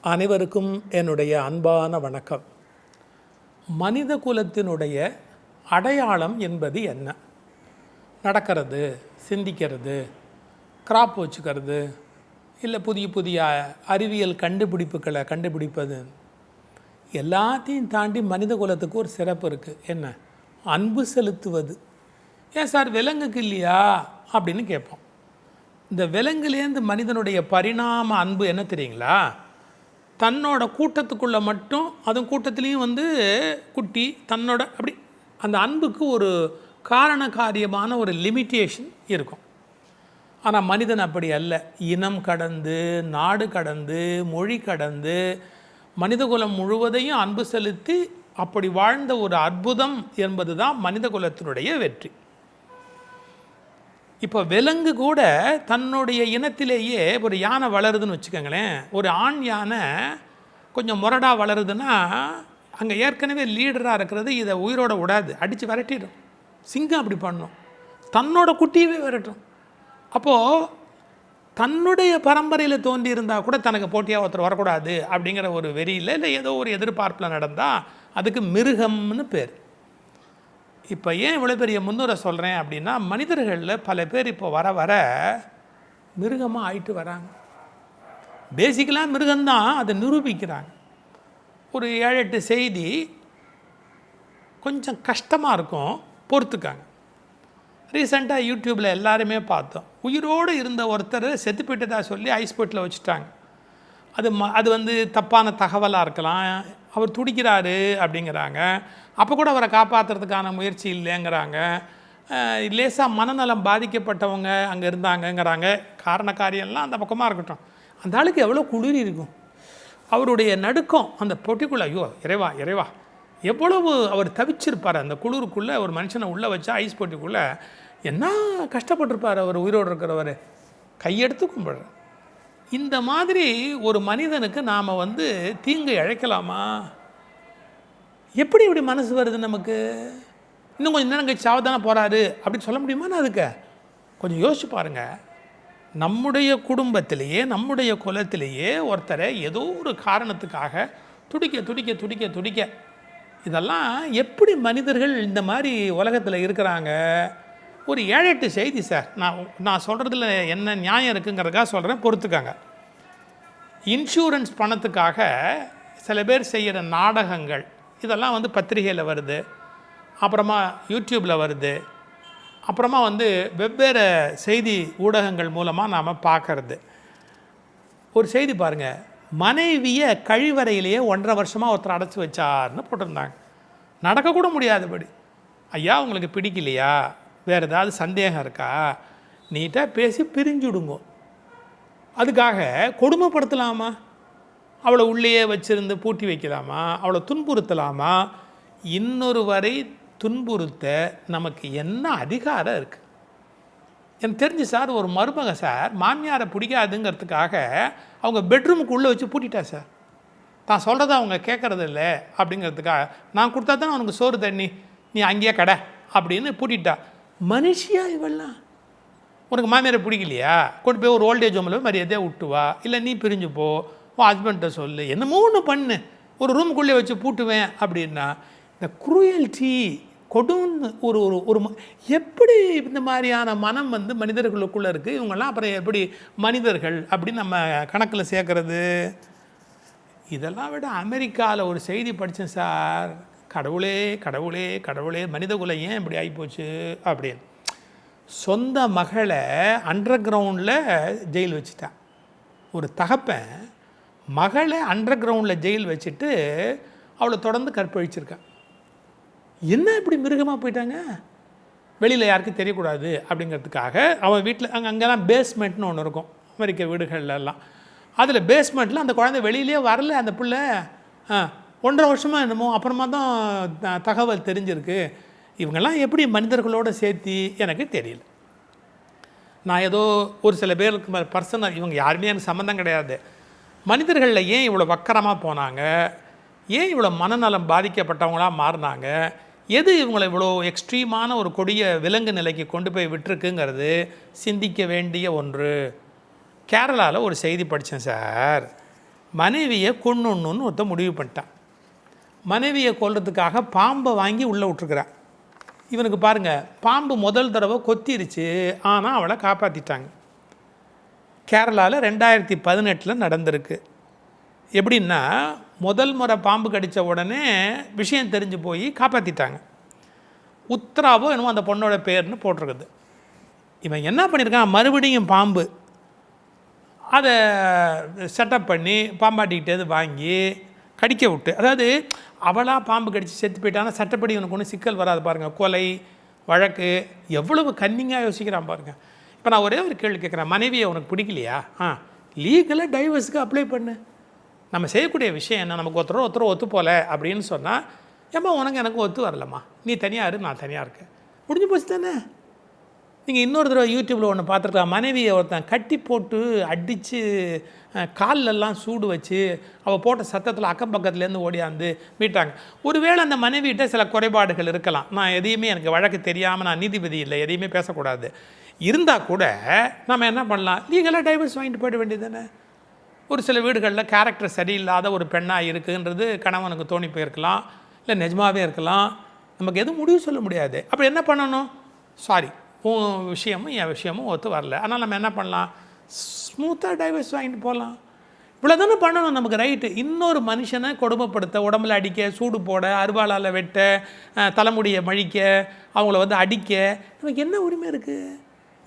அனைவருக்கும் என்னுடைய அன்பான வணக்கம். மனித குலத்தினுடைய அடையாளம் என்பது என்ன? நடக்கிறது, சிந்திக்கிறது, கிராப் வச்சுக்கிறது, இல்லை புதிய புதிய அறிவியல் கண்டுபிடிப்புகளை கண்டுபிடிப்பது, எல்லாத்தையும் தாண்டி மனித குலத்துக்கு ஒரு சிறப்பு இருக்குது. என்ன? அன்பு செலுத்துவது. ஏன் சார் விலங்குக்கு இல்லையா அப்படின்னு கேட்போம். இந்த விலங்குலேருந்து மனிதனுடைய பரிணாம அன்பு என்ன தெரியுங்களா? தன்னோட கூட்டத்துக்குள்ளே மட்டும், அதுவும் கூட்டத்துலேயும் குட்டி தன்னோட அப்படி அந்த அன்புக்கு ஒரு காரண காரியமான ஒரு லிமிட்டேஷன் இருக்கும். ஆனால் மனிதன் அப்படி அல்ல. இனம் கடந்து, நாடு கடந்து, மொழி கடந்து, மனிதகுலம் முழுவதையும் அன்பு செலுத்தி அப்படி வாழ்ந்த ஒரு அற்புதம் என்பது தான் மனித குலத்தினுடைய வெற்றி. இப்போ விலங்கு கூட தன்னுடைய இனத்திலேயே ஒரு யானை வளருதுன்னு வச்சுக்கோங்களேன். ஒரு ஆண் யானை கொஞ்சம் முரடாக வளருதுன்னா அங்கே ஏற்கனவே லீடராக இருக்கிறது இதை உயிரோட விடாது, அடித்து விரட்டிடும். சிங்கம் அப்படி பண்ணும், தன்னோட குட்டியவே விரட்டும். அப்போது தன்னுடைய பரம்பரையில் தோன்றி இருந்தால் கூட தனக்கு போட்டியாக ஒருத்தர் வரக்கூடாது அப்படிங்கிற ஒரு வெறியில் இல்லை ஏதோ ஒரு எதிர்பார்ப்பில் நடந்தால் அதுக்கு மிருகம்னு பேர். இப்போ ஏன் இவ்வளோ பெரிய முன்னுரை சொல்கிறேன் அப்படின்னா, மனிதர்களில் பல பேர் இப்போ வர வர மிருகமாக ஆயிட்டு வராங்க. பேசிக்கலாக மிருகம்தான், அதை நிரூபிக்கிறாங்க. ஒரு 7-8 செய்தி கொஞ்சம் கஷ்டமாக இருக்கும், பொறுத்துக்காங்க. ரீசெண்டாக யூடியூப்பில் எல்லாருமே பார்த்தோம். உயிரோடு இருந்த ஒருத்தர் செத்து போயிட்டதாக சொல்லி ஐஸ்போர்ட்டில் வச்சுட்டாங்க. அது தப்பான தகவலாக இருக்கலாம். அவர் துடிக்கிறாரு அப்படிங்கிறாங்க. அப்போ கூட அவரை காப்பாற்றுறதுக்கான முயற்சி இல்லைங்கிறாங்க. லேசாக மனநலம் பாதிக்கப்பட்டவங்க அங்கே இருந்தாங்கங்கிறாங்க. காரண காரியம்லாம் அந்த பக்கமாக இருக்கட்டும். அந்த ஆளுக்கு எவ்வளோ குளிர் இருக்கும், அவருடைய நடுக்கம் அந்த பொட்டிக்குள்ளே. ஐயோ இறைவா இறைவா, எவ்வளவு அவர் தவிச்சிருப்பார் அந்த குளிருக்குள்ளே. ஒரு மனுஷனை உள்ளே வச்சா ஐஸ் பொட்டிக்குள்ளே என்ன கஷ்டப்பட்டிருப்பார் அவர் உயிரோடு இருக்கிறவர். கையெடுத்து கும்பிடுற இந்த மாதிரி ஒரு மனிதனுக்கு நாம் தீங்கு இழைக்கலாமா? எப்படி இப்படி மனசு வருது நமக்கு? இன்னும் கொஞ்சம் நேரம் கழிச்சு சாவதானே போகிறாரு அப்படின்னு சொல்ல முடியுமா? அதுக்கு கொஞ்சம் யோசிச்சு பாருங்கள். நம்முடைய குடும்பத்திலேயே, நம்முடைய குலத்திலேயே ஒருத்தரை ஏதோ ஒரு காரணத்துக்காக துடிக்க துடிக்க துடிக்க துடிக்க, இதெல்லாம் எப்படி மனிதர்கள் இந்த மாதிரி உலகத்தில் இருக்கிறாங்க? ஒரு 7-8 செய்தி சார். நான் சொல்கிறதுல என்ன நியாயம் இருக்குங்கிறதுக்காக சொல்கிறேன், பொறுத்துக்காங்க. இன்சூரன்ஸ் பணத்துக்காக சில பேர் செய்கிற நாடகங்கள் இதெல்லாம் பத்திரிகையில் வருது, அப்புறமா யூடியூப்பில் வருது, அப்புறமா வெவ்வேறு செய்தி ஊடகங்கள் மூலமாக நாம் பார்க்கறது. ஒரு செய்தி பாருங்கள், மனைவியை கழிவறையிலேயே 1.5 வருஷமாக ஒருத்தர் அடைச்சி வச்சார்னு போட்டிருந்தாங்க. நடக்கக்கூட முடியாதபடி. ஐயா உங்களுக்கு பிடிக்கலையா, வேறு ஏதாவது சந்தேகம் இருக்கா, நீட்டாக பேசி பிரிஞ்சுடுங்க. அதுக்காக கொடுமைப்படுத்தலாமா? அவளை உள்ளேயே வச்சுருந்து பூட்டி வைக்கலாமா? அவளை துன்புறுத்தலாமா? இன்னொருவரை துன்புறுத்த நமக்கு என்ன அதிகாரம் இருக்குது? எனக்கு தெரிஞ்சு சார், ஒரு மருமக சார் மாமியாரை பிடிக்காதுங்கிறதுக்காக அவங்க பெட்ரூமுக்கு உள்ளே வச்சு பூட்டிட்டா சார். தான் சொல்கிறத அவங்க கேட்குறது இல்லை அப்படிங்கிறதுக்காக. நான் கொடுத்தா தான் அவனுக்கு சோறு தண்ணி, நீ அங்கேயே கடை அப்படின்னு பூட்டிட்டா. மனுஷியா இவெல்லாம்? உனக்கு மாமியாரை பிடிக்கலையா, கொண்டு போய் ஒரு ஓல்டேஜ் ஹோமில் மரியாதையாக விட்டுவா, இல்லை நீ பிரிஞ்சு போ, உன் ஹஸ்பண்ட்டை சொல்லு, என்னமோ ஒன்று பண்ணு, ஒரு ரூமுக்குள்ளே வச்சு பூட்டுவேன் அப்படின்னா இந்த குரூயல்ட்டி கொடுன்னு ஒரு ஒரு எப்படி இந்த மாதிரியான மனம் மனிதர்களுக்குள்ளே இருக்குது? இவங்கெல்லாம் அப்புறம் எப்படி மனிதர்கள் அப்படின்னு நம்ம கணக்கில் சேர்க்கறது? இதெல்லாம் விட அமெரிக்காவில் ஒரு செய்தி படித்தேன் சார். கடவுளே கடவுளே கடவுளே, மனிதகுலம் ஏன் இப்படி ஆகிப்போச்சு அப்படின்னு. சொந்த மகளை அண்டர் கிரவுண்டில் ஜெயில் வச்சுட்டான். ஒரு தகப்பன் மகளை அண்டர் கிரவுண்டில் ஜெயில் வச்சுட்டு அவளை தொடர்ந்து கற்பழிச்சிருக்கான். என்ன இப்படி மிருகமாக போயிட்டாங்க? வெளியில் யாருக்கும் தெரியக்கூடாது அப்படிங்கிறதுக்காக அவன் வீட்டில் அங்கெல்லாம் பேஸ்மெண்ட்னு ஒன்று இருக்கும் அமெரிக்க வீடுகள்லாம். அதில் பேஸ்மெண்ட்டில் அந்த குழந்தை வெளியிலே வரல. அந்த பிள்ளை 1.5 வருஷமாக என்னமோ அப்புறமா தான் தகவல் தெரிஞ்சிருக்கு. இவங்கெல்லாம் எப்படி மனிதர்களோடு சேர்த்தி எனக்கு தெரியல. நான் ஏதோ ஒரு சில பேருக்கு பர்சனல், இவங்க யாருமே எனக்கு சம்மந்தம் கிடையாது. மனிதர்களில் ஏன் இவ்வளோ வக்கரமாக போனாங்க, ஏன் இவ்வளோ மனநலம் பாதிக்கப்பட்டவங்களாக மாறினாங்க, எது இவங்களை இவ்வளோ எக்ஸ்ட்ரீமான ஒரு கொடிய விலங்கு நிலைக்கு கொண்டு போய் விட்டுருக்குங்கிறது சிந்திக்க வேண்டிய ஒன்று. கேரளாவில் ஒரு செய்தி படித்தேன் சார். மனைவியை கொன்னுன்னு ஒருத்தன் முடிவு பண்ணிட்டான். மனைவியை கொல்றதுக்காக பாம்பை வாங்கி உள்ளே விட்டுருக்குறான். இவனுக்கு பாருங்கள், பாம்பு முதல் தடவை கொத்திருச்சு, ஆனால் அவளை காப்பாற்றிட்டாங்க. கேரளாவில் 2018 நடந்திருக்கு. எப்படின்னா, முதல் முறை பாம்பு கடித்த உடனே விஷயம் தெரிஞ்சு போய் காப்பாற்றிட்டாங்க. உத்ராவோ என்னமோ அந்த பொண்ணோட பேர்னு போட்டிருக்குது. இவன் என்ன பண்ணியிருக்கான், மறுபடியும் பாம்பு அதை செட்டப் பண்ணி பாம்பாட்டிக்கிட்டேது வாங்கி கடிக்க விட்டு, அதாவது அவளாக பாம்பு கடித்து செத்து போயிட்டான்னா சட்டப்படி இவனுக்கு ஒன்றும் சிக்கல் வராது பாருங்கள். கொலை வழக்கு எவ்வளவு கன்னிங்காக யோசிக்கிறான் பாருங்கள். இப்போ நான் ஒரே ஒரு கேள்வி கேட்குறேன், மனைவியை உனக்கு பிடிக்கலையா? லீகலாக டைவர்ஸுக்கு அப்ளை பண்ணு. நம்ம செய்யக்கூடிய விஷயம் என்ன, நமக்கு ஒருத்தர் ஒத்து போகல அப்படின்னு சொன்னால், ஏம்மா உனக்கு எனக்கு ஒத்து வரலம்மா, நீ தனியாக இரு நான் தனியாக இருக்கேன், முடிஞ்சு போச்சு தானே. நீங்கள் இன்னொரு தடவை யூடியூப்பில் ஒன்று பார்த்துருக்கலாம், மனைவியை ஒருத்தன் கட்டி போட்டு அடித்து கால்லெல்லாம் சூடு வச்சு அவள் போட்ட சத்தத்தில் அக்கம் பக்கத்துலேருந்து ஓடியாந்து மீட்டாங்க. ஒருவேளை அந்த மனைவிகிட்ட சில குறைபாடுகள் இருக்கலாம். நான் எதையுமே எனக்கு வழக்கு தெரியாமல், நான் நீதிபதி இல்லை, எதையுமே பேசக்கூடாது. இருந்தால் கூட நம்ம என்ன பண்ணலாம், லீகலாக டைவர்ஸ் வாங்கிட்டு போயிட வேண்டியது தானே. ஒரு சில வீடுகளில் கேரக்டர் சரியில்லாத ஒரு பெண்ணாக இருக்குன்றது கணவனுக்கு தோணி போயிருக்கலாம், இல்லை நிஜமாகவே இருக்கலாம். நமக்கு எதுவும் முடிவு சொல்ல முடியாது. அப்போ என்ன பண்ணணும், சாரி உன் விஷயமும் என் விஷயமும் ஒத்து வரல, ஆனால் நம்ம என்ன பண்ணலாம், ஸ்மூத்தாக டைவர்ஸ் வாங்கிட்டு போகலாம். இவ்வளோ தானே பண்ணணும், நமக்கு ரைட்டு. இன்னொரு மனுஷனை கொடுமைப்படுத்த, உடம்புல அடிக்க, சூடு போட, அருவாளால் வெட்ட, தலைமுடியை மழிக்க, அவங்கள அடிக்க நமக்கு என்ன உரிமை இருக்குது?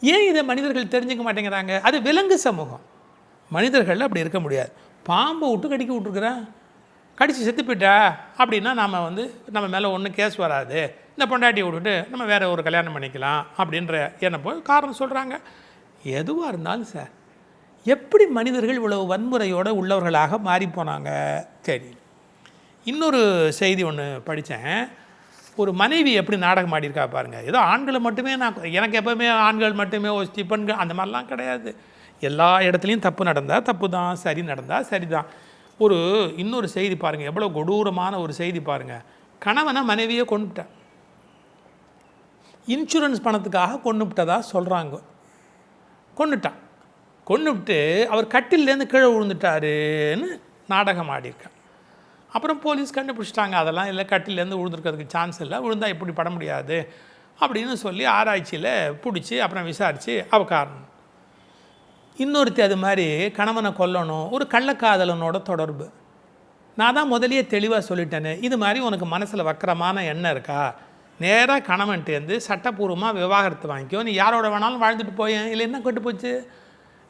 ஏன் இதை மனிதர்கள் தெரிஞ்சுக்க மாட்டேங்கிறாங்க? அது விலங்கு சமூகம். மனிதர்கள் அப்படி இருக்க முடியாது. பாம்பை விட்டு கடிக்க விட்ருக்குறேன், கடித்து செத்து போயிட்டா அப்படின்னா நாம் நம்ம மேலே ஒன்றும் கேஸ் வராது, இந்த பொண்டாட்டியை விட்டுட்டு நம்ம வேறு ஒரு கல்யாணம் பண்ணிக்கலாம் அப்படின்ற என்ன போய் காரணம் சொல்கிறாங்க. எதுவாக இருந்தாலும் சார், எப்படி மனிதர்கள் இவ்வளவு வன்முறையோடு உள்ளவர்களாக மாறிப்போனாங்க தெரியல. இன்னொரு செய்தி ஒன்று படித்தேன், ஒரு மனைவி எப்படி நாடகம் ஆடியிருக்கா பாருங்கள். ஏதோ ஆண்களை மட்டுமே எனக்கு எப்போவுமே ஆண்கள் மட்டுமே ஒஸ்தி பெண்கள் அந்த மாதிரிலாம் கிடையாது. எல்லா இடத்துலையும் தப்பு நடந்தால் தப்பு தான், சரி நடந்தால் சரி தான். இன்னொரு செய்தி பாருங்கள், எவ்வளோ கொடூரமான ஒரு செய்தி பாருங்கள். கணவனை மனைவியை கொண்டுட்டான், இன்சூரன்ஸ் பணத்துக்காக கொண்டுவிட்டதா சொல்கிறாங்க. கொண்டுவிட்டு அவர் கட்டிலேருந்து கீழே விழுந்துட்டாருன்னு நாடகம் ஆடியிருக்கான். அப்புறம் போலீஸ் கண்டுபிடிச்சிட்டாங்க, அதெல்லாம் இல்லை, கட்டிலேருந்து விழுந்துருக்கிறதுக்கு சான்ஸ் இல்லை, விழுந்தால் இப்படி பட முடியாது அப்படின்னு சொல்லி ஆராய்ச்சியில் பிடிச்சி அப்புறம் விசாரித்து அவ காரணம். இன்னொருத்தி அது மாதிரி கணவனை கொல்லணும், ஒரு கள்ளக்காதலனோட தொடர்பு. நான் தான் முதலியே தெளிவாக சொல்லிட்டேனே, இது மாதிரி உனக்கு மனசில் வக்கரமான எண்ணம் இருக்கா, நேராக கணவன்ட்டேருந்து சட்டப்பூர்வமாக விவாகரத்து வாங்கிக்கோ, நீ யாரோட வேணாலும் வாழ்ந்துட்டு போயேன், இல்லை என்ன கெட்டு போச்சு?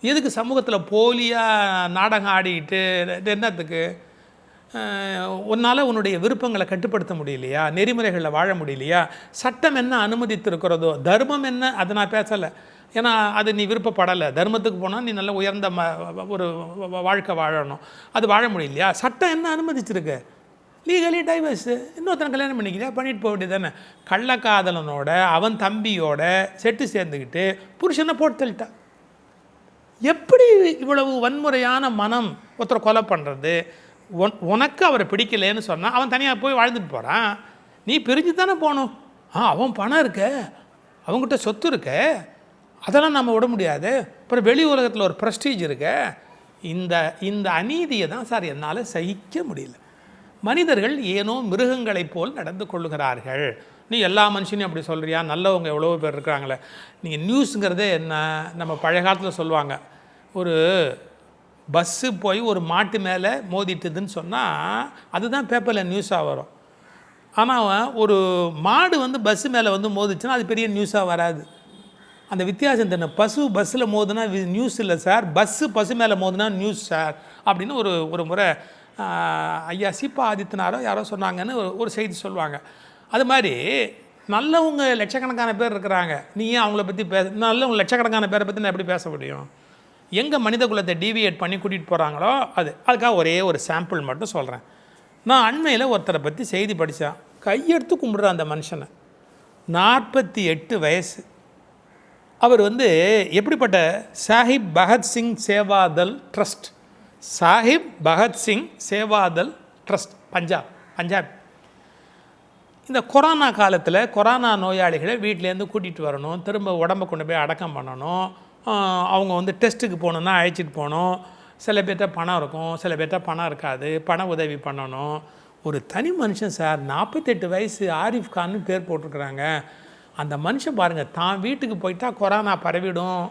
எதுக்கு சமூகத்தில் போலியாக நாடகம் ஆடிக்கிட்டு என்னத்துக்கு? உன்னால் உன்னுடைய விருப்பங்களை கட்டுப்படுத்த முடியலையா, நெறிமுறைகளில் வாழ முடியலையா? சட்டம் என்ன அனுமதித்திருக்கிறதோ, தர்மம் என்ன, அதை நான் பேசலை, ஏன்னா அது நீ விருப்பப்படலை. தர்மத்துக்கு போனால் நீ நல்ல உயர்ந்த ஒரு வாழ்க்கை வாழணும், அது வாழ முடியலையா? சட்டம் என்ன அனுமதிச்சிருக்கு? லீகலி டைவர்ஸு, இன்னொருத்தனை கல்யாணம் பண்ணிக்கிறியா, பண்ணிட்டு போக வேண்டியது தானே. கள்ளக்காதலனோட அவன் தம்பியோட செட்டு சேர்ந்துக்கிட்டு புருஷனை போட்டு தள்ளிட்டான். எப்படி இவ்வளவு வன்முறையான மனம் ஒருத்தரை கொலை பண்ணுறது? உனக்கு அவரை பிடிக்கலன்னு சொன்னால் அவன் தனியாக போய் வாழ்ந்துட்டு போகிறான், நீ பிரிஞ்சு தானே போகணும். அவன் பணம் இருக்க, அவங்ககிட்ட சொத்து இருக்க, அதெல்லாம் நம்ம விட முடியாது. அப்புறம் வெளி உலகத்தில் ஒரு ப்ரெஸ்டீஜ் இருக்க. இந்த அநீதியை தான் சார் என்னால் சகிக்க முடியல. மனிதர்கள் ஏனோ மிருகங்களைப் போல் நடந்து கொள்ளுகிறார்கள். நீ எல்லா மனுஷனையும் அப்படி சொல்கிறியா? நல்லவங்க எவ்வளோ பேர் இருக்கிறாங்களே. நீங்கள் நியூஸுங்கிறதே என்ன, நம்ம பழைய காலத்தில் சொல்லுவாங்க, ஒரு பஸ்ஸு போய் ஒரு மாட்டு மேலே மோதிட்டுதுன்னு சொன்னால் அதுதான் பேப்பரில் நியூஸாக வரும். ஆனால் ஒரு மாடு பஸ்ஸு மேலே மோதிச்சுன்னா அது பெரிய நியூஸாக வராது. அந்த வித்தியாசம் தானே. பசு பஸ்ஸில் மோதுனா நியூஸ் இல்லை சார், பஸ்ஸு பசு மேலே மோதுனா நியூஸ் சார் அப்படின்னு ஒரு முறை ஐயா சீப்பா ஆதித்தனாரோ யாரோ சொன்னாங்கன்னு ஒரு செய்தி சொல்லுவாங்க. அது மாதிரி நல்லவங்க லட்சக்கணக்கான பேர் இருக்கிறாங்க, நீ ஏன் அவங்கள பற்றி நல்லவங்க லட்சக்கணக்கான பேரை பற்றி நான் எப்படி பேச முடியும்? எங்கே மனித குலத்தை டீவியேட் பண்ணி கூட்டிகிட்டு போகிறாங்களோ அதுக்காக ஒரே ஒரு சாம்பிள் மட்டும் சொல்கிறேன். நான் அண்மையில் ஒருத்தரை பற்றி செய்தி படித்தேன், கையெடுத்து கும்பிட்றேன் அந்த மனுஷனை. 48 வயசு. அவர் எப்படிப்பட்ட சாஹிப் பகத்சிங் சேவாதல் ட்ரஸ்ட், சாஹிப் பகத்சிங் சேவாதல் ட்ரஸ்ட், பஞ்சாப். இந்த கொரோனா காலத்தில் கொரோனா நோயாளிகளை வீட்டிலேருந்து கூட்டிகிட்டு வரணும், திரும்ப உடம்பை கொண்டு போய் அடக்கம் பண்ணணும், அவங்க டெஸ்ட்டுக்கு போகணுன்னா அழைச்சிட்டு போகணும், சில பேர்கிட்ட பணம் இருக்கும், சில பேர்கிட்ட பணம் இருக்காது, பண உதவி பண்ணணும். ஒரு தனி மனுஷன் சார், 48 வயசு, ஆரிஃப் கான்னு பேர் போட்டிருக்கிறாங்க. அந்த மனுஷன் பாருங்கள், தான் வீட்டுக்கு போயிட்டா கொரோனா பரவிடும்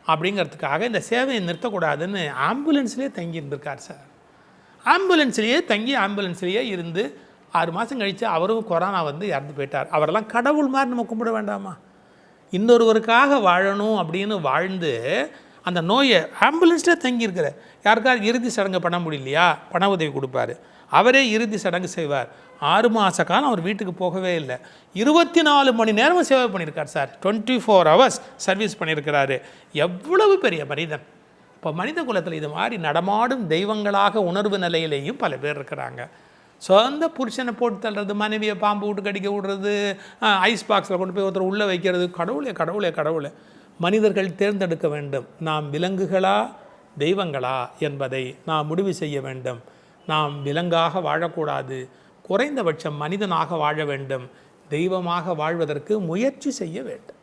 அப்படிங்கிறதுக்காக இந்த சேவையை நிறுத்தக்கூடாதுன்னு ஆம்புலன்ஸ்லேயே தங்கி இருந்திருக்கார் சார். ஆம்புலன்ஸ்லேயே தங்கி ஆம்புலன்ஸ்லேயே இருந்து 6 மாதம் கழித்து அவரும் கொரோனா வந்து இறந்து போயிட்டார். அவரெல்லாம் கடவுள் மாதிரி நம்ம கும்பிட வேண்டாமா? இன்னொருவருக்காக வாழணும் அப்படின்னு வாழ்ந்து அந்த நோயை ஆம்புலன்ஸ்லேயே தங்கியிருக்கிற யாருக்காவது இறுதி சடங்கு பண்ண முடியலையா, பண உதவி கொடுப்பார். அவரே இறுதி சடங்கு செய்வார். 6 மாத காலம் அவர் வீட்டுக்கு போகவே இல்லை. 24 மணி நேரமும் சேவை பண்ணியிருக்கார் சார். 24 hours சர்வீஸ் பண்ணியிருக்கிறாரு. எவ்வளவு பெரிய மனிதன்! இப்போ மனித குலத்தில் இது மாதிரி நடமாடும் தெய்வங்களாக உணர்வு நிலையிலேயும் பல பேர் இருக்கிறாங்க. சொந்த புருஷனை போட்டு தள்ளுறது, மனைவியை பாம்பு விட்டு கடிக்க விடுறது, ஐஸ் பாக்ஸில் கொண்டு போய் ஒருத்தர் உள்ளே வைக்கிறது. கடவுளே கடவுளே கடவுளே! மனிதர்கள் தேர்ந்தெடுக்க வேண்டும், நாம் விலங்குகளா தெய்வங்களா என்பதை நாம் முடிவு செய்ய வேண்டும். நாம் விலங்காக வாழக்கூடாது, குறைந்தபட்சம் மனிதனாக வாழ வேண்டும். தெய்வமாக வாழ்வதற்கு முயற்சி செய்ய வேண்டும்.